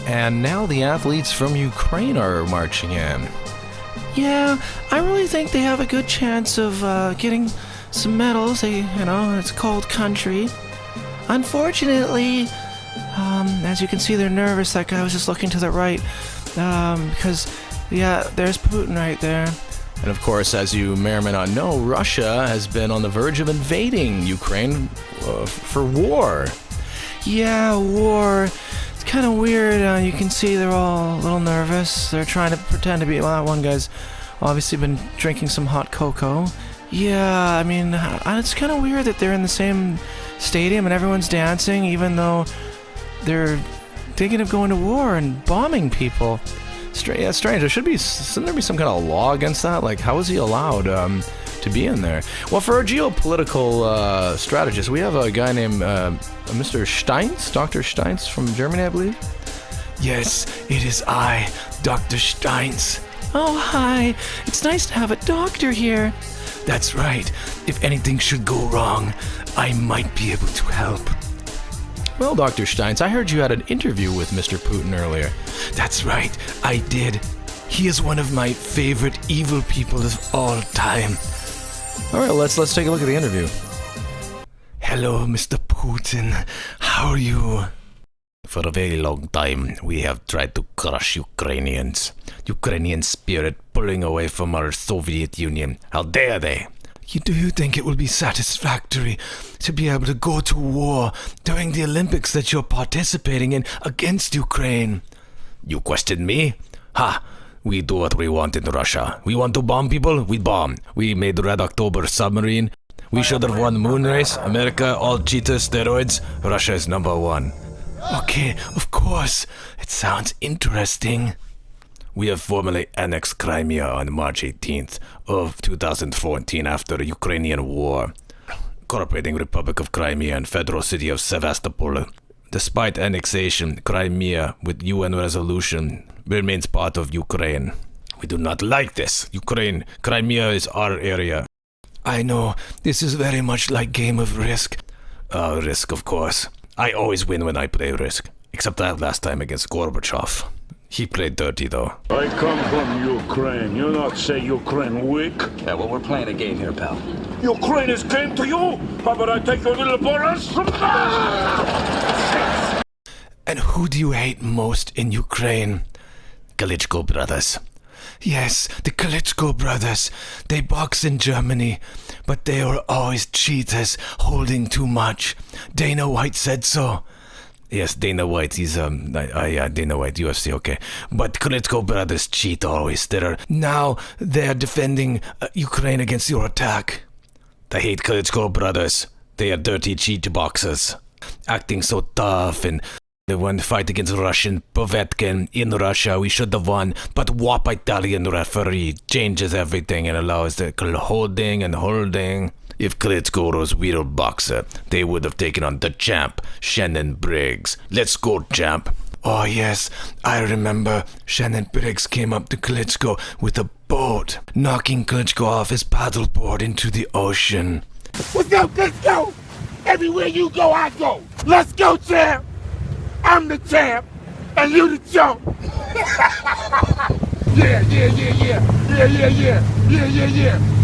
and now the athletes from Ukraine are marching in. Yeah, I really think they have a good chance of getting some medals. It's a cold country. Unfortunately, as you can see, they're nervous. That guy was just looking to the right, because, there's Putin right there. And of course, as you may or may not know, Russia has been on the verge of invading Ukraine for war. Yeah, war. It's kind of weird. You can see they're all a little nervous. They're trying to pretend to be... Well, that one guy's obviously been drinking some hot cocoa. Yeah, I mean, it's kind of weird that they're in the same stadium and everyone's dancing, even though they're thinking of going to war and bombing people. Strange. Shouldn't there be some kind of law against that? Like, how is he allowed to be in there? Well, for our geopolitical strategist, we have a guy named Mr. Steins, Dr. Steins from Germany, I believe. Yes, it is I, Dr. Steins. Oh, hi. It's nice to have a doctor here. That's right. If anything should go wrong, I might be able to help. Well, Dr. Steins, I heard you had an interview with Mr. Putin earlier. That's right, I did. He is one of my favorite evil people of all time. All right, let's take a look at the interview. Hello, Mr. Putin. How are you? For a very long time, we have tried to crush Ukrainians. Ukrainian spirit pulling away from our Soviet Union. How dare they? Do you think it will be satisfactory to be able to go to war during the Olympics that you're participating in against Ukraine? You question me? Ha! We do what we want in Russia. We want to bomb people? We bomb. We made Red October submarine. We should have won moon race. America, all cheaters, steroids. Russia is number one. Okay, of course. It sounds interesting. We have formally annexed Crimea on March 18th of 2014 after the Ukrainian war, incorporating Republic of Crimea and federal city of Sevastopol. Despite annexation, Crimea, with UN resolution, remains part of Ukraine. We do not like this. Crimea is our area. I know, this is very much like game of Risk. Risk, of course. I always win when I play Risk, except that last time against Gorbachev. He played dirty, though. I come from Ukraine. You not say Ukraine weak? Yeah, well, we're playing a game here, pal. Ukraine is came to you? How about I take your little Boris? And who do you hate most in Ukraine? Klitschko brothers. Yes, the Klitschko brothers. They box in Germany, but they are always cheaters, holding too much. Dana White said so. Yes, Dana White, he's, Dana White, UFC, okay. But Klitschko brothers cheat always. Now they're defending Ukraine against your attack. I hate Klitschko brothers. They are dirty cheat boxers. Acting so tough, and they won the fight against Russian Povetkin in Russia. We should have won, but WAP Italian referee changes everything and allows the holding and holding. If Klitschko was real boxer, they would have taken on the champ, Shannon Briggs. Let's go, champ. Oh yes, I remember Shannon Briggs came up to Klitschko with a boat, knocking Klitschko off his paddleboard into the ocean. Let's go, Klitschko! Everywhere you go, I go. Let's go, champ! I'm the champ, and you the chump. Yeah.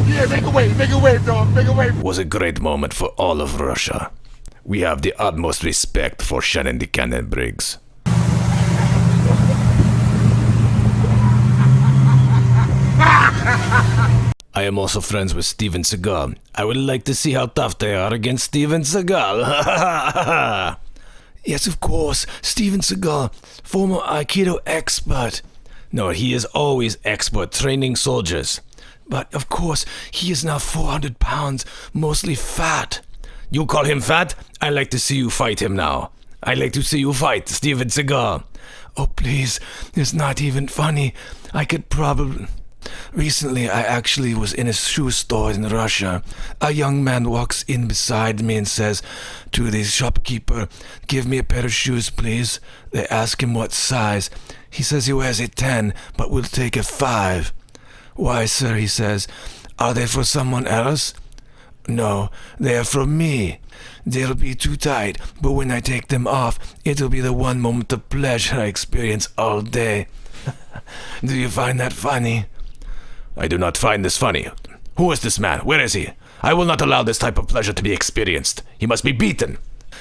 Yeah, make a wave, dog, make a wave. Was a great moment for all of Russia. We have the utmost respect for Shannon the Cannon Briggs. I am also friends with Steven Seagal. I would like to see how tough they are against Steven Seagal. Yes, of course, Steven Seagal, former Aikido expert. No, he is always expert training soldiers. But, of course, he is now 400 pounds, mostly fat. You call him fat? I like to see you fight him now. I like to see you fight, Steven Seagal. Oh, please, it's not even funny. I could probably... Recently, I actually was in a shoe store in Russia. A young man walks in beside me and says to the shopkeeper, "Give me a pair of shoes, please." They ask him what size. He says he wears a 10, but will take a 5. "Why, sir," he says, "are they for someone else?" No, they are from me. They'll be too tight, but when I take them off, it'll be the one moment of pleasure I experience all day. Do you find that funny? I do not find this funny. Who is this man? Where is he? I will not allow this type of pleasure to be experienced. He must be beaten.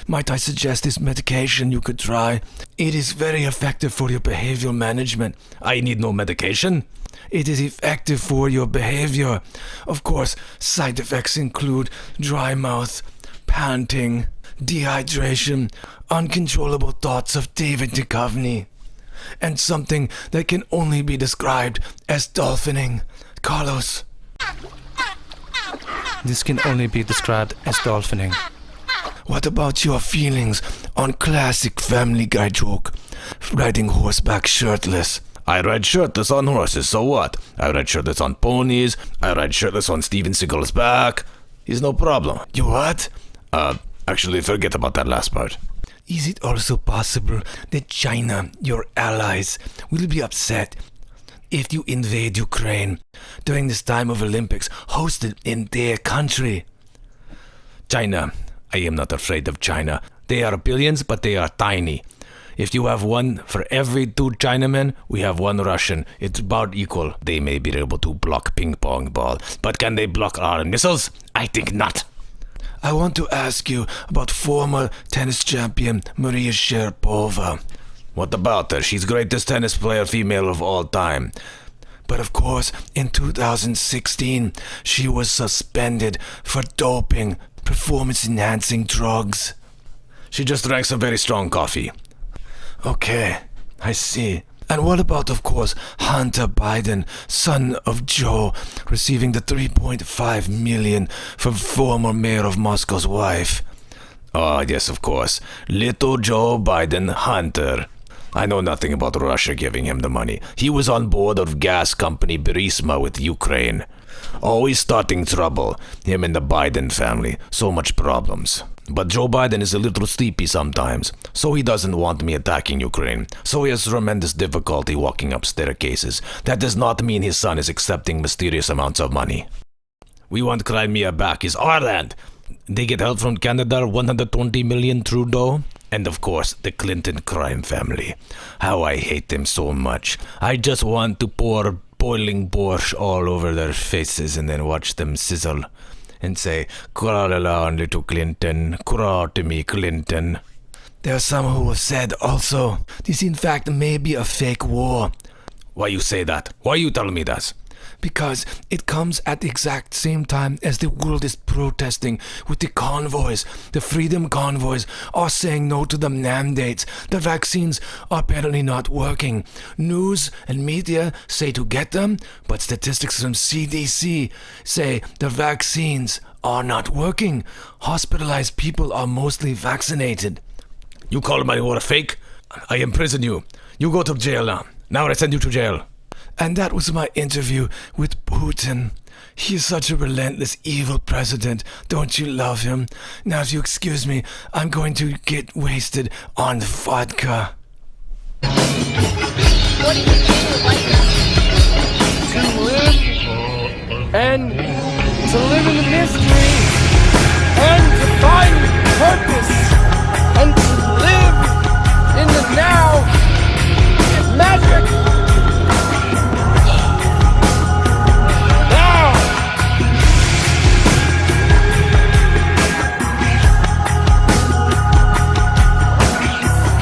Might I suggest this medication you could try? It is very effective for your behavioral management. I need no medication. It is effective for your behavior. Of course, side effects include dry mouth, panting, dehydration, uncontrollable thoughts of David Duchovny, and something that can only be described as dolphining. Carlos. This can only be described as dolphining. What about your feelings on classic Family Guy joke, riding horseback shirtless? I ride shirtless on horses, so what? I ride shirtless on ponies. I ride shirtless on Steven Seagal's back. He's no problem. You what? Actually, forget about that last part. Is it also possible that China, your allies, will be upset if you invade Ukraine during this time of Olympics hosted in their country? China. I am not afraid of China. They are billions, but they are tiny. If you have one for every 2 Chinamen, we have 1 Russian. It's about equal. They may be able to block ping pong ball, but can they block our missiles? I think not. I want to ask you about former tennis champion Maria Sharapova. What about her? She's greatest tennis player female of all time. But of course, in 2016, she was suspended for doping, performance-enhancing drugs. She just drank some very strong coffee. Okay, I see. And what about, of course, Hunter Biden, son of Joe, receiving the $3.5 million from former mayor of Moscow's wife? Oh, yes, of course. Little Joe Biden, Hunter. I know nothing about Russia giving him the money. He was on board of gas company Burisma with Ukraine. Always starting trouble. Him and the Biden family. So much problems. But Joe Biden is a little sleepy sometimes, so he doesn't want me attacking Ukraine. So he has tremendous difficulty walking up staircases. That does not mean his son is accepting mysterious amounts of money. We want Crimea back. It's our land. They get help from Canada, 120 million Trudeau. And of course, the Clinton crime family. How I hate them so much. I just want to pour boiling borscht all over their faces and then watch them sizzle. And say, crawl along, little Clinton, crawl to me, Clinton. There are some who have said also, this in fact may be a fake war. Why you say that? Why you tell me that? Because it comes at the exact same time as the world is protesting with the convoys. The freedom convoys are saying no to the mandates. The vaccines are apparently not working. News and media say to get them, but statistics from CDC say the vaccines are not working. Hospitalized people are mostly vaccinated. You call my war fake? I imprison you. You go to jail now. Now I send you to jail. And that was my interview with Putin. He is such a relentless, evil president. Don't you love him? Now, if you excuse me, I'm going to get wasted on vodka. What do you do? To live and to live in the mystery and to find purpose.